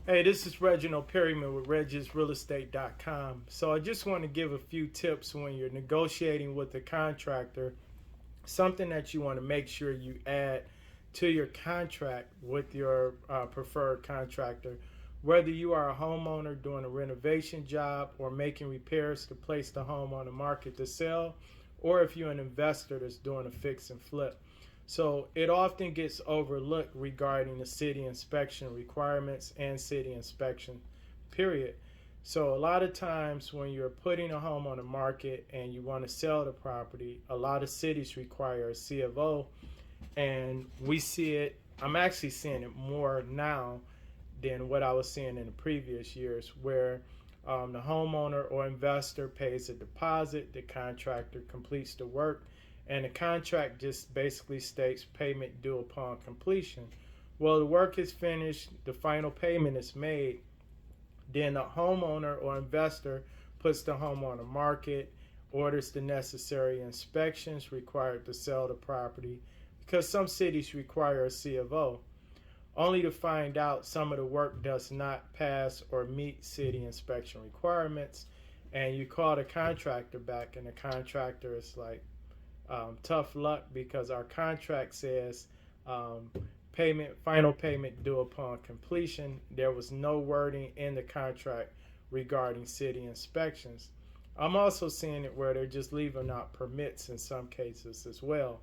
Hey, this is Reginald Perryman with regisrealestate.com. So I just want to give a few tips when you're negotiating with a contractor, something that you want to make sure you add to your contract with your preferred contractor. Whether you are a homeowner doing a renovation job or making repairs to place the home on the market to sell, or if you're an investor that's doing a fix and flip. So it often gets overlooked regarding the city inspection requirements and city inspection, period. So a lot of times when you're putting a home on the market and you want to sell the property, a lot of cities require a C of O, and we see it. I'm actually seeing it more now than what I was seeing in the previous years, where the homeowner or investor pays a deposit, the contractor completes the work, and the contract just basically states payment due upon completion. Well, the work is finished, the final payment is made, then the homeowner or investor puts the home on the market, orders the necessary inspections required to sell the property, because some cities require a C of O, only to find out some of the work does not pass or meet city inspection requirements. And you call the contractor back, and the contractor is like, tough luck, because our contract says final payment due upon completion. There was no wording in the contract regarding city inspections. I'm also seeing it where they're just leaving out permits in some cases as well.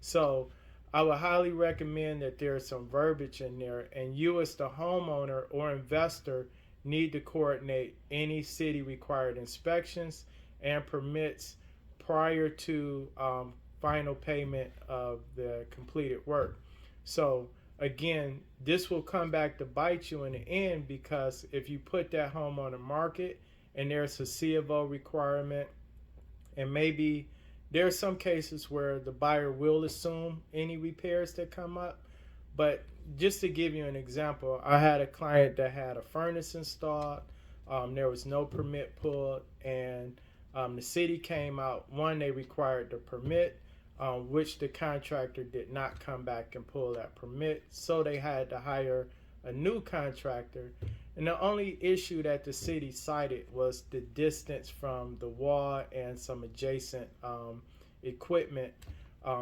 So I would highly recommend that there's some verbiage in there, and you as the homeowner or investor need to coordinate any city required inspections and permits prior to final payment of the completed work. So again, this will come back to bite you in the end, because if you put that home on the market and there's a C of O requirement, and maybe there are some cases where the buyer will assume any repairs that come up. But just to give you an example, I had a client that had a furnace installed. There was no permit pulled, and the city came out. One, they required the permit, which the contractor did not come back and pull that permit. So they had to hire a new contractor. And the only issue that the city cited was the distance from the wall and some adjacent equipment.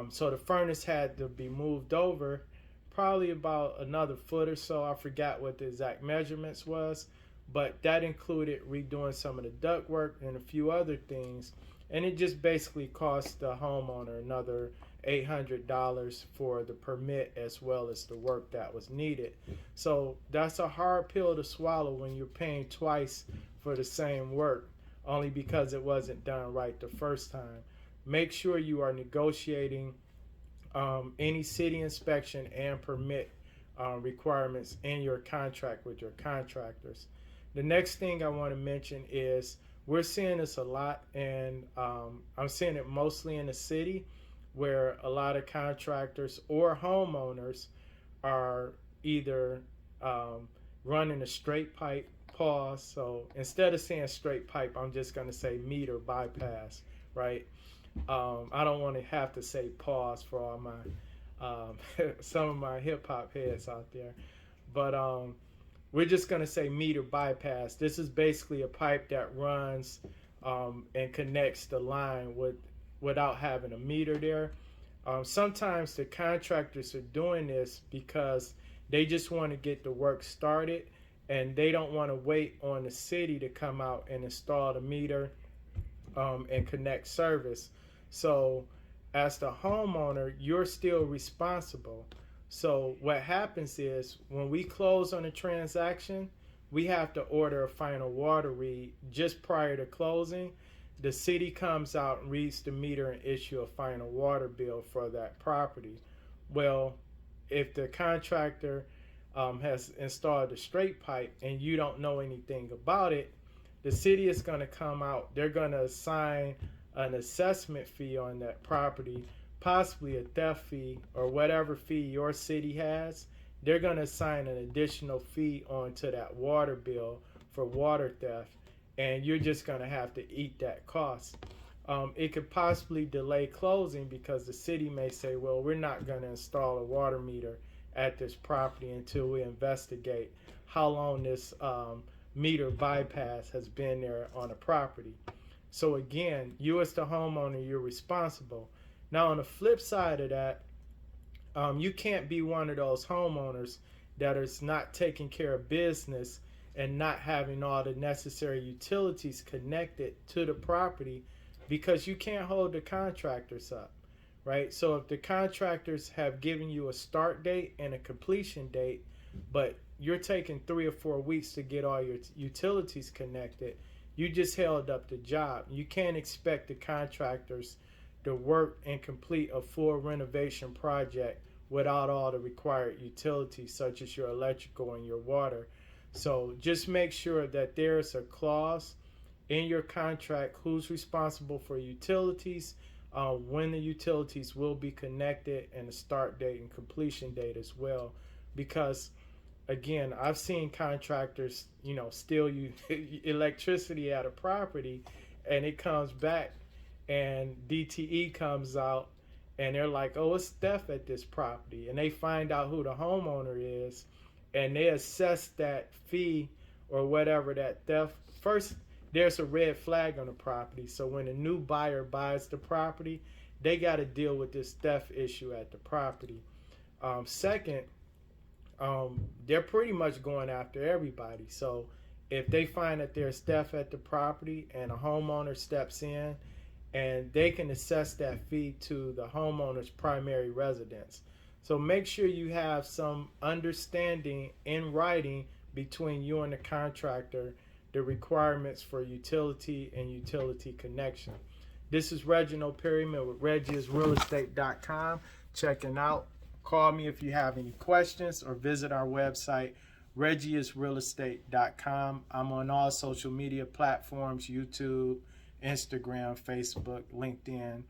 So the furnace had to be moved over probably about another foot or so. I forgot what the exact measurements was, but that included redoing some of the duct work and a few other things. And it just basically cost the homeowner another $800 for the permit as well as the work that was needed. So that's a hard pill to swallow when you're paying twice for the same work, only because it wasn't done right the first time. Make sure you are negotiating any city inspection and permit requirements in your contract with your contractors. The next thing I want to mention is we're seeing this a lot, and I'm seeing it mostly in the city, where a lot of contractors or homeowners are either running a straight pipe pause. So instead of saying straight pipe, I'm just going to say meter bypass, right? I don't want to have to say pause for all my some of my hip hop heads out there, but we're just going to say meter bypass. This is basically a pipe that runs and connects the line without having a meter there. Sometimes the contractors are doing this because they just want to get the work started, and they don't want to wait on the city to come out and install the meter and connect service. So as the homeowner, you're still responsible. So what happens is when we close on a transaction, we have to order a final water read just prior to closing. The city comes out and reads the meter and issue a final water bill for that property. Well, if the contractor has installed a straight pipe and you don't know anything about it, the city is going to come out. They're going to assign an assessment fee on that property, possibly a theft fee or whatever fee your city has. They're going to assign an additional fee onto that water bill for water theft, and you're just going to have to eat that cost. It could possibly delay closing because the city may say, well, we're not going to install a water meter at this property until we investigate how long this meter bypass has been there on the property. So again, you as the homeowner, you're responsible. Now on the flip side of that, you can't be one of those homeowners that is not taking care of business and not having all the necessary utilities connected to the property, because you can't hold the contractors up, right? So if the contractors have given you a start date and a completion date, but you're taking 3 or 4 weeks to get all your utilities connected, you just held up the job. You can't expect the contractors to work and complete a full renovation project without all the required utilities, such as your electrical and your water. So just make sure that there's a clause in your contract who's responsible for utilities, when the utilities will be connected, and the start date and completion date as well. Because again, I've seen contractors, steal you electricity at a property, and it comes back and DTE comes out and they're like, oh, it's theft at this property. And they find out who the homeowner is, and they assess that fee or whatever that theft. First, there's a red flag on the property. So when a new buyer buys the property, they got to deal with this theft issue at the property. Second, they're pretty much going after everybody. So if they find that there's theft at the property and a homeowner steps in, and they can assess that fee to the homeowner's primary residence. So make sure you have some understanding in writing between you and the contractor, the requirements for utility and utility connection. This is Reginald Perryman with regiasrealestate.com. Checking out. Call me if you have any questions, or visit our website, regiasrealestate.com. I'm on all social media platforms, YouTube, Instagram, Facebook, LinkedIn.